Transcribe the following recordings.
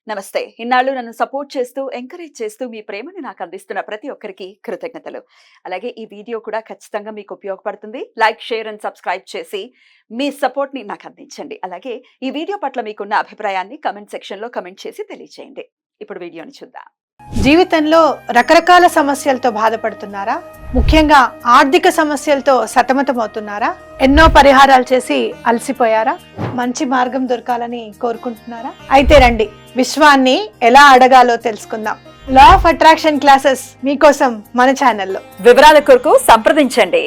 నమస్తే. ఇన్నాళ్ళు నన్ను సపోర్ట్ చేస్తూ, ఎంకరేజ్ చేస్తూ మీ ప్రేమని నాకు అందిస్తున్న ప్రతి ఒక్కరికి కృతజ్ఞతలు. అలాగే ఈ వీడియో కూడా ఖచ్చితంగా మీకు ఉపయోగపడుతుంది. లైక్, షేర్ అండ్ సబ్స్క్రైబ్ చేసి మీ సపోర్ట్‌ని నాకు అందించండి. అలాగే ఈ వీడియో పట్ల మీకున్న అభిప్రాయాన్ని కామెంట్ సెక్షన్‌లో కామెంట్ చేసి తెలియజేయండి. ఇప్పుడు వీడియోని చూద్దాం. జీవితంలో రకరకాల సమస్యలతో బాధపడుతున్నారా? ముఖ్యంగా ఆర్థిక సమస్యలతో సతమతమవుతున్నారా? ఎన్నో పరిహారాలు చేసి అలసిపోయారా? మంచి మార్గం దొరకాలని కోరుకుంటున్నారా? అయితే రండి, విశ్వాన్ని ఎలా అడగాలో తెలుసుకుందాం. లా ఆఫ్ అట్రాక్షన్ క్లాసెస్ మీకోసం మన ఛానల్లో. వివరాల కొరకు సంప్రదించండి.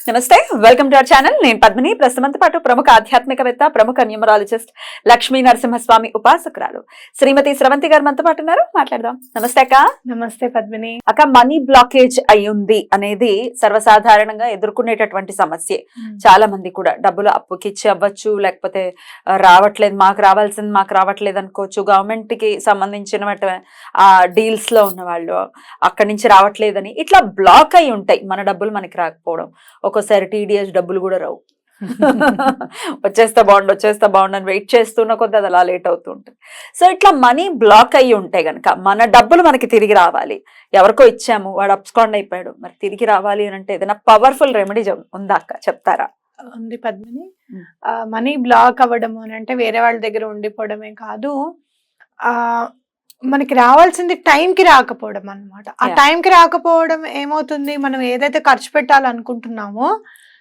నమస్తే, వెల్కమ్ టు అవర్ ఛానల్. నేను పద్మిని. ప్రస్తుతంతో పాటు ప్రముఖ ఆధ్యాత్మికవేత్త, ప్రముఖ న్యూమరాలజిస్ట్, లక్ష్మీ నరసింహస్వామి ఉపాసకురాలు శ్రీమతి స్రవంతి గారు మనతో పాటు ఉన్నారు. మాట్లాడదాం. నమస్తే అక్క. నమస్తే పద్మిని. అక్క, మనీ బ్లాకేజ్ అయ్యింది అనేది సర్వసాధారణంగా ఎదుర్కొనేటటువంటి సమస్య. చాలా మంది కూడా డబ్బులు అప్పుకిచ్చి అవ్వచ్చు, లేకపోతే రావట్లేదు, మాకు రావాల్సింది మాకు రావట్లేదు అనుకోవచ్చు. గవర్నమెంట్ కి సంబంధించిన ఆ డీల్స్ లో ఉన్న వాళ్ళు అక్కడి నుంచి రావట్లేదని ఇట్లా బ్లాక్ అయి ఉంటాయి. మన డబ్బులు మనకి రాకపోవడం, ఒక్కోసారి టీడీఎస్ డబ్బులు కూడా రావు. వచ్చేస్తా బాగుండు అని వెయిట్ చేస్తున్న కొద్ది అది అలా లేట్ అవుతూ ఉంటుంది. సో ఇట్లా మనీ బ్లాక్ అయ్యి ఉంటే గనక మన డబ్బులు మనకి తిరిగి రావాలి. ఎవరికో ఇచ్చాము, వాడు అప్స్కాండ్ అయిపోయాడు, మరి తిరిగి రావాలి అని అంటే ఏదైనా పవర్ఫుల్ రెమెడీ ఉందా అక్క, చెప్తారా? ఉంది పద్మిని. మనీ బ్లాక్ అవ్వడము అని అంటే వేరే వాళ్ళ దగ్గర ఉండిపోవడమే కాదు, మనకి రావాల్సింది టైంకి రాకపోవడం అన్నమాట. ఆ టైంకి రాకపోవడం ఏమవుతుంది, మనం ఏదైతే ఖర్చు పెట్టాలనుకుంటున్నామో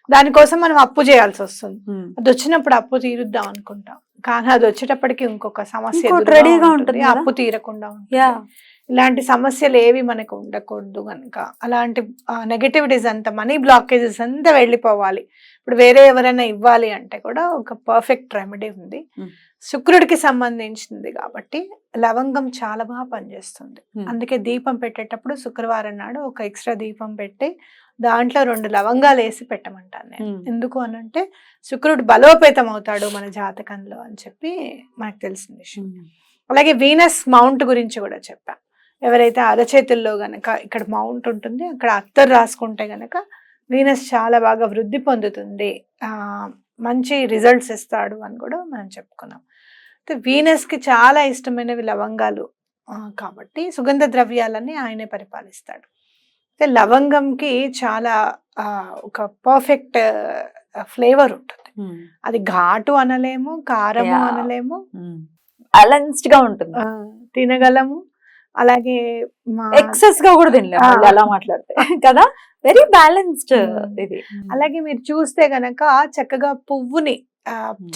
దానికోసం మనం అప్పు చేయాల్సి వస్తుంది. అది వచ్చినప్పుడు అప్పు తీరుద్దాం అనుకుంటాం, కానీ అది వచ్చేటప్పటికి ఇంకొక సమస్య రెడీగా ఉంటుంది, అప్పు తీరకుండా ఉంటుంది. ఇలాంటి సమస్యలు ఏవి మనకు ఉండకూడదు కనుక అలాంటి నెగటివిటీస్ అంతా, మనీ బ్లాకేజెస్ అంతా వెళ్ళిపోవాలి. ఇప్పుడు వేరే ఎవరైనా ఇవ్వాలి అంటే కూడా ఒక పర్ఫెక్ట్ రెమెడీ ఉంది. శుక్రుడికి సంబంధించింది కాబట్టి లవంగం చాలా బాగా పనిచేస్తుంది. అందుకే దీపం పెట్టేటప్పుడు శుక్రవారం నాడు ఒక ఎక్స్ట్రా దీపం పెట్టి దాంట్లో 2 లవంగాలు వేసి పెట్టమంటాను నేను. ఎందుకు అనంటే శుక్రుడు బలోపేతం అవుతాడు మన జాతకంలో అని చెప్పి మనకు తెలిసిన విషయం. అలాగే వీనస్ మౌంట్ గురించి కూడా చెప్పా. ఎవరైతే అరచేతుల్లో గనక ఇక్కడ మౌంట్ ఉంటుంది, అక్కడ అత్తరు రాసుకుంటే గనక వీనస్ చాలా బాగా వృద్ధి పొందుతుంది, మంచి రిజల్ట్స్ ఇస్తాడు అని కూడా మనం చెప్పుకున్నాం. అయితే వీనస్కి చాలా ఇష్టమైనవి లవంగాలు కాబట్టి సుగంధ ద్రవ్యాలని ఆయనే పరిపాలిస్తాడు. అయితే లవంగంకి చాలా ఒక పర్ఫెక్ట్ ఫ్లేవర్ ఉంటుంది. అది ఘాటు అనలేము, కారము అనలేము, బ్యాలెన్స్డ్ గా ఉంటుంది, తినగలము. అలాగే ఎక్సెస్ గా కూడా తినలేము అలా మాట్లాడితే కదా, వెరీ బ్యాలెన్స్డ్ ఇది. అలాగే మీరు చూస్తే గనక చక్కగా పువ్వుని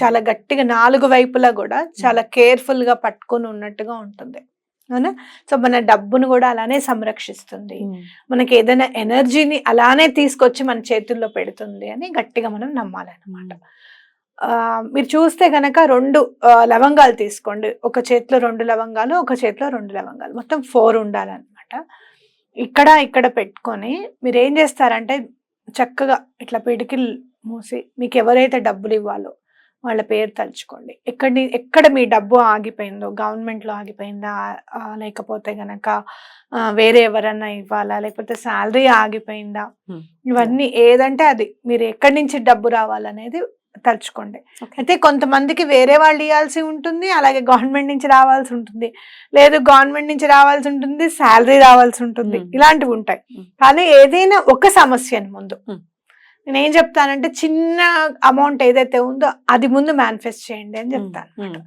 చాలా గట్టిగా 4 వైపులా కూడా చాలా కేర్ఫుల్ గా పట్టుకొని ఉన్నట్టుగా ఉంటుంది, అవునా? సో మన డబ్బును కూడా అలానే సంరక్షిస్తుంది, మనకి ఏదైనా ఎనర్జీని అలానే తీసుకొచ్చి మన చేతుల్లో పెడుతుంది అని గట్టిగా మనం నమ్మాలన్నమాట. మీరు చూస్తే గనక 2 లవంగాలు తీసుకోండి, ఒక చేతిలో 2 లవంగాలు, ఒక చేతిలో 2 లవంగాలు, మొత్తం 4 ఉండాలన్నమాట. ఇక్కడ పెట్టుకొని మీరు ఏం చేస్తారంటే చక్కగా ఇట్లా పిడికిలు మూసి మీకు ఎవరైతే డబ్బులు ఇవ్వాలో వాళ్ళ పేరు తలుచుకోండి. ఎక్కడ మీ డబ్బు ఆగిపోయిందో, గవర్నమెంట్లో ఆగిపోయిందా, లేకపోతే గనక వేరే ఎవరన్నా ఇవ్వాలా, లేకపోతే శాలరీ ఆగిపోయిందా, ఇవన్నీ ఏదంటే అది మీరు ఎక్కడి నుంచి డబ్బు రావాలనేది తలుచుకోండి. అయితే కొంతమందికి వేరే వాళ్ళు ఇవ్వాల్సి ఉంటుంది, అలాగే గవర్నమెంట్ నుంచి రావాల్సి ఉంటుంది, లేదు గవర్నమెంట్ నుంచి రావాల్సి ఉంటుంది, శాలరీ రావాల్సి ఉంటుంది, ఇలాంటివి ఉంటాయి. కానీ ఏదైనా ఒక సమస్యను ముందు నేనేం చెప్తానంటే చిన్న అమౌంట్ ఏదైతే ఉందో అది ముందు మేనిఫెస్ట్ చేయండి అని చెప్తాను.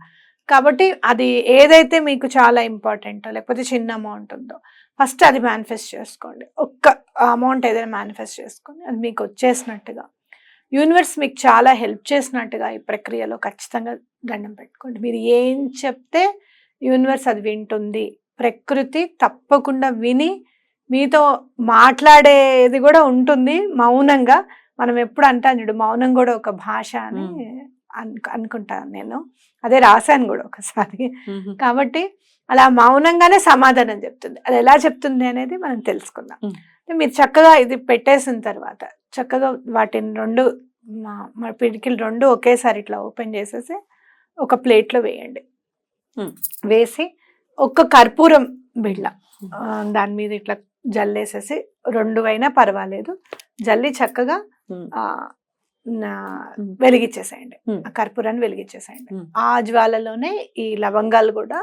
కాబట్టి అది ఏదైతే మీకు చాలా ఇంపార్టెంటో లేకపోతే చిన్న అమౌంట్ ఉందో ఫస్ట్ అది మేనిఫెస్ట్ చేసుకోండి. ఒక్క అమౌంట్ ఏదైనా మేనిఫెస్ట్ చేసుకొని అది మీకు వచ్చేసినట్టుగా, యూనివర్స్ మీకు చాలా హెల్ప్ చేసినట్టుగా ఈ ప్రక్రియలో ఖచ్చితంగా దండం పెట్టుకోండి. మీరు ఏం చెప్తే యూనివర్స్ అది వింటుంది. ప్రకృతి తప్పకుండా విని మీతో మాట్లాడేది కూడా ఉంటుంది మౌనంగా. మనం ఎప్పుడు అంటాను చూడు, మౌనం కూడా ఒక భాష అని అనుకుంటాను నేను, అదే రాశాను కూడా ఒకసారి. కాబట్టి అలా మౌనంగానే సమాధానం చెప్తుంది. అది ఎలా చెప్తుంది అనేది మనం తెలుసుకుందాం. మీరు చక్కగా ఇది పెట్టేసిన తర్వాత చక్కగా వాటిని 2 పిడికిలు 2 ఒకేసారి ఇట్లా ఓపెన్ చేసేసి ఒక ప్లేట్లో వేయండి. వేసి ఒక్క కర్పూరం బిళ్ళ దాని మీద ఇట్లా జల్లేసేసి, 2 అయినా పర్వాలేదు, జల్లి చక్కగా వెలిగించేసేయండి. ఆ కర్పూరాన్ని వెలిగించేసేయండి. ఆ జ్వాలలోనే ఈ లవంగాలు కూడా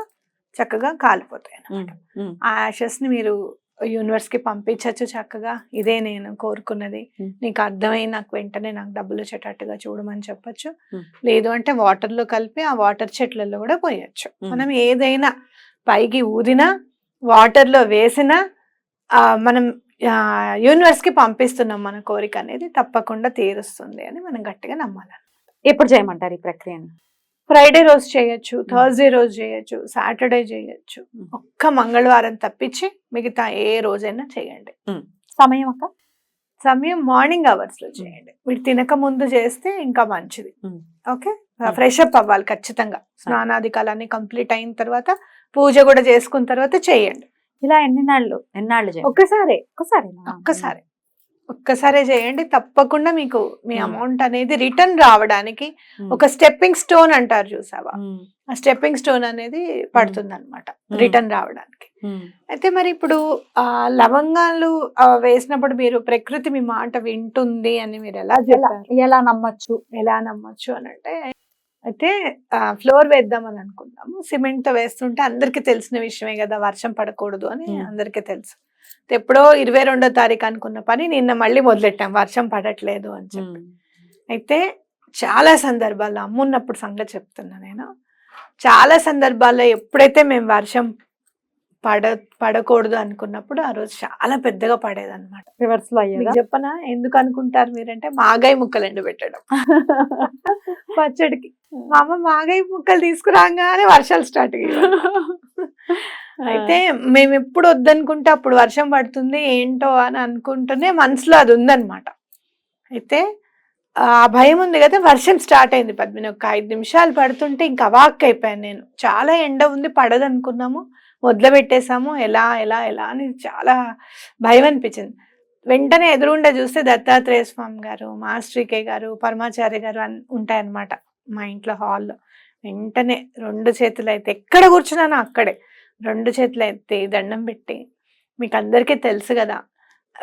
చక్కగా కాలిపోతాయి అన్నమాట. ఆ యాషెస్ ని మీరు యూనివర్స్ కి పంపించచ్చు చక్కగా. ఇదే నేను కోరుకున్నది, నీకు అర్థమై నాకు వెంటనే నాకు డబ్బులు వచ్చేటట్టుగా చూడమని చెప్పొచ్చు. లేదు అంటే వాటర్ లో కలిపి ఆ వాటర్ చెట్లలో కూడా పోయొచ్చు. మనం ఏదైనా పైకి ఊదినా వాటర్ లో వేసినా మనం యూనివర్స్ కి పంపిస్తున్నాం మన కోరిక అనేది తప్పకుండా తీరుస్తుంది అని మనం గట్టిగా నమ్మాలి. ఎప్పుడు చేయమంటారు ఈ ప్రక్రియని? ఫ్రైడే రోజు చేయొచ్చు, థర్స్డే రోజు చేయొచ్చు, సాటర్డే చేయొచ్చు. ఒక్క మంగళవారం తప్పించి మిగతా ఏ రోజైనా చేయండి. సమయం అక్క? సమయం మార్నింగ్ అవర్స్ లో చేయండి. మీరు తినక ముందు చేస్తే ఇంకా మంచిది. ఓకే, ఫ్రెష్ అప్ అవ్వాలి ఖచ్చితంగా. స్నానాధికాలన్నీ కంప్లీట్ అయిన తర్వాత పూజ కూడా చేసుకున్న తర్వాత చేయండి. ఇలా ఎన్నాళ్ళు ఒక్కసారే చేయండి. తప్పకుండా మీకు మీ అమౌంట్ అనేది రిటర్న్ రావడానికి ఒక స్టెప్పింగ్ స్టోన్ అంటారు చూసావా, ఆ స్టెప్పింగ్ స్టోన్ అనేది పడుతుంది అనమాట రిటర్న్ రావడానికి. అయితే మరి ఇప్పుడు లవంగాలు వేసినప్పుడు మీరు ప్రకృతి మీ మాట వింటుంది అని మీరు ఎలా నమ్మచ్చు అని అంటే, అయితే ఫ్లోర్ వేద్దామని అనుకున్నాము. సిమెంట్ తో వేస్తుంటే అందరికి తెలిసిన విషయమే కదా, వర్షం పడకూడదు అని అందరికీ తెలుసు. ఎప్పుడో 22వ తారీఖు అనుకున్న పని నిన్న మళ్ళీ మొదలెట్టాం, వర్షం పడట్లేదు అని చెప్పి. అయితే చాలా సందర్భాల్లో అమ్మున్నప్పుడు సంగతి చెప్తున్నా నేను, చాలా సందర్భాల్లో ఎప్పుడైతే మేము వర్షం పడకూడదు అనుకున్నప్పుడు ఆ రోజు చాలా పెద్దగా పడేదన్నమాట. రివర్స్ లో చెప్పనా ఎందుకు అనుకుంటారు మీరంటే, మాగాయ ముక్కలు ఎండు పెట్టడం పచ్చడికి. మా అమ్మ మాగాయ ముక్కలు తీసుకురాగానే వర్షాలు స్టార్ట్ అయ్యాయి. అయితే మేము ఎప్పుడు వద్దనుకుంటే అప్పుడు వర్షం పడుతుంది ఏంటో అని అనుకుంటూనే మనసులో అది ఉందన్నమాట. అయితే ఆ భయం ఉంది కదా, వర్షం స్టార్ట్ అయింది పద్మిని. ఒక 5 నిమిషాలు పడుతుంటే ఇంకా అవాక్ అయిపోయాను నేను. చాలా ఎండ ఉంది, పడదు అనుకున్నాము, మొదలు పెట్టేశాము, ఎలా ఎలా ఎలా అని చాలా భయం అనిపించింది. వెంటనే ఎదురుగుండా చూస్తే దత్తాత్రేయ స్వామి గారు, మాస్టర్కే గారు, పరమాచార్య గారు ఉంటాయన్నమాట మా ఇంట్లో హాల్లో. వెంటనే 2 చేతులు అయితే ఎక్కడ కూర్చున్నానో అక్కడే 2 చేతులు ఎత్తి దండం పెట్టి, మీకు అందరికీ తెలుసు కదా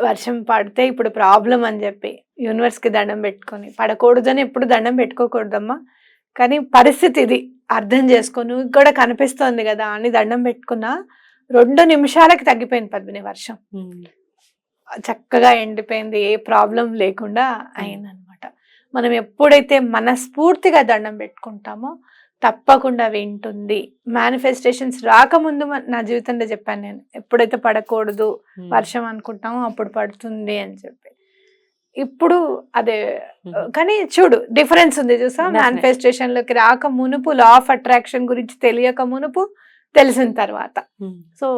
వర్షం పడితే ఇప్పుడు ప్రాబ్లం అని చెప్పి యూనివర్స్కి దండం పెట్టుకొని, పడకూడదని ఎప్పుడు దండం పెట్టుకోకూడదమ్మా, కానీ పరిస్థితి ఇది అర్థం చేసుకో, నువ్వు కూడా కనిపిస్తోంది కదా అని దండం పెట్టుకున్నా 2 నిమిషాలకి తగ్గిపోయింది పద్మిని వర్షం. చక్కగా ఎండిపోయింది, ఏ ప్రాబ్లం లేకుండా అయిందనమాట. మనం ఎప్పుడైతే మనస్ఫూర్తిగా దండం పెట్టుకుంటామో తప్పకుండా వింటుంది. మేనిఫెస్టేషన్స్ రాకముందు నా జీవితంలో చెప్పాను నేను, ఎప్పుడైతే పడకూడదు వర్షం అనుకుంటామో అప్పుడు పడుతుంది అని చెప్పి. ఇప్పుడు అదే, కానీ చూడు డిఫరెన్స్ ఉంది చూసా, మేనిఫెస్టేషన్ లోకి రాక మునుపు, లా ఆఫ్ అట్రాక్షన్ గురించి తెలియక మునుపు, తెలిసిన తర్వాత. సో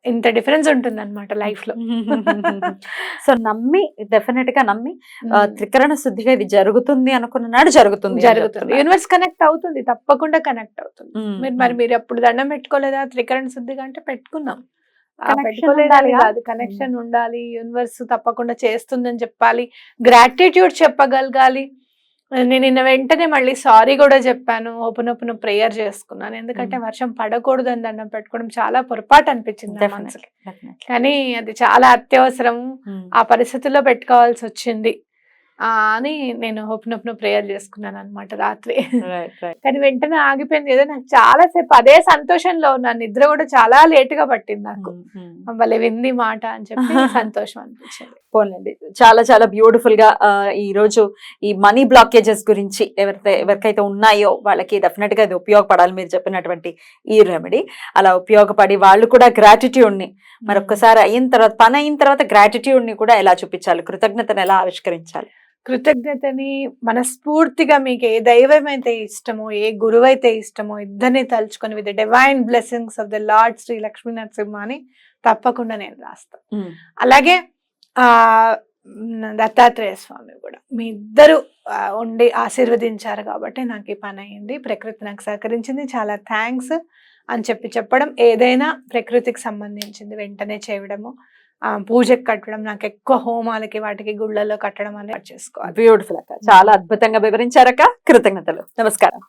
ఇంత డిఫరెన్స్ ఉంటుంది అనమాట లైఫ్ లో. సో నమ్మి, డెఫినెట్ గా నమ్మి త్రికరణ శుద్ధిగా ఇది జరుగుతుంది అనుకున్న నాడు జరుగుతుంది. యూనివర్స్ కనెక్ట్ అవుతుంది, తప్పకుండా కనెక్ట్ అవుతుంది. మీరు అప్పుడు దండం పెట్టుకోలేదా త్రికరణ శుద్ధిగా అంటే పెట్టుకున్నాం, పెట్టుకోలేదాలి కాదు, కనెక్షన్ ఉండాలి. యూనివర్స్ తప్పకుండా చేస్తుందని చెప్పాలి, గ్రాటిట్యూడ్ చెప్పగలగాలి. నేను నిన్న వెంటనే మళ్ళీ సారీ కూడా చెప్పాను, ఓపెన్ ప్రేయర్ చేసుకున్నాను. ఎందుకంటే వర్షం పడకూడదు అని దండం పెట్టుకోవడం చాలా పొరపాటు అనిపించింది నా మనసుకి, కానీ అది చాలా అత్యవసరం, ఆ పరిస్థితుల్లో పెట్టుకోవాల్సి వచ్చింది అని నేను ఓపెన్ ప్రేయర్ చేసుకున్నాను అనమాట రాత్రి. కానీ వెంటనే ఆగిపోయింది ఏదో, నాకు చాలా సేపు అదే సంతోషంలో ఉన్నాను. నిద్ర కూడా చాలా లేట్ గా పట్టింది నాకు, భలే వింది మాట అని చెప్పి సంతోషం అనిపించింది. పోనండి, చాలా చాలా బ్యూటిఫుల్ గా ఈ రోజు ఈ మనీ బ్లాకేజెస్ గురించి ఎవరికైతే ఉన్నాయో వాళ్ళకి డెఫినెట్ గా ఇది ఉపయోగపడాలి మీరు చెప్పినటువంటి ఈ రెమెడీ. అలా ఉపయోగపడి వాళ్ళు కూడా గ్రాటిట్యూడ్ ని మరొకసారి అయిన తర్వాత, పని అయిన తర్వాత గ్రాటిట్యూడ్ ని కూడా ఎలా చూపించాలి, కృతజ్ఞతను ఎలా ఆవిష్కరించాలి? కృతజ్ఞతని మనస్ఫూర్తిగా మీకు ఏ దైవం అయితే ఇష్టమో, ఏ గురువు అయితే ఇష్టమో ఇద్దరిని తలుచుకొని with divine blessings of the Lord Shri Lakshmi Narasimha అని తప్పకుండా నేను రాస్తాను. అలాగే దత్తాత్రేయ స్వామి కూడా మీ ఇద్దరు ఉండి ఆశీర్వదించారు కాబట్టి నాకు ఈ పని అయింది, ప్రకృతి నాకు సహకరించింది, చాలా థ్యాంక్స్ అని చెప్పడం. ఏదైనా ప్రకృతికి సంబంధించింది వెంటనే చేయడము, పూజకి కట్టడం, నాకు ఎక్కువ హోమాలకి వాటికి గుళ్ళల్లో కట్టడం అనేది చేసుకోవాలి. బ్యూటిఫుల్ అక్క, చాలా అద్భుతంగా వివరించారక్క, కృతజ్ఞతలు, నమస్కారం.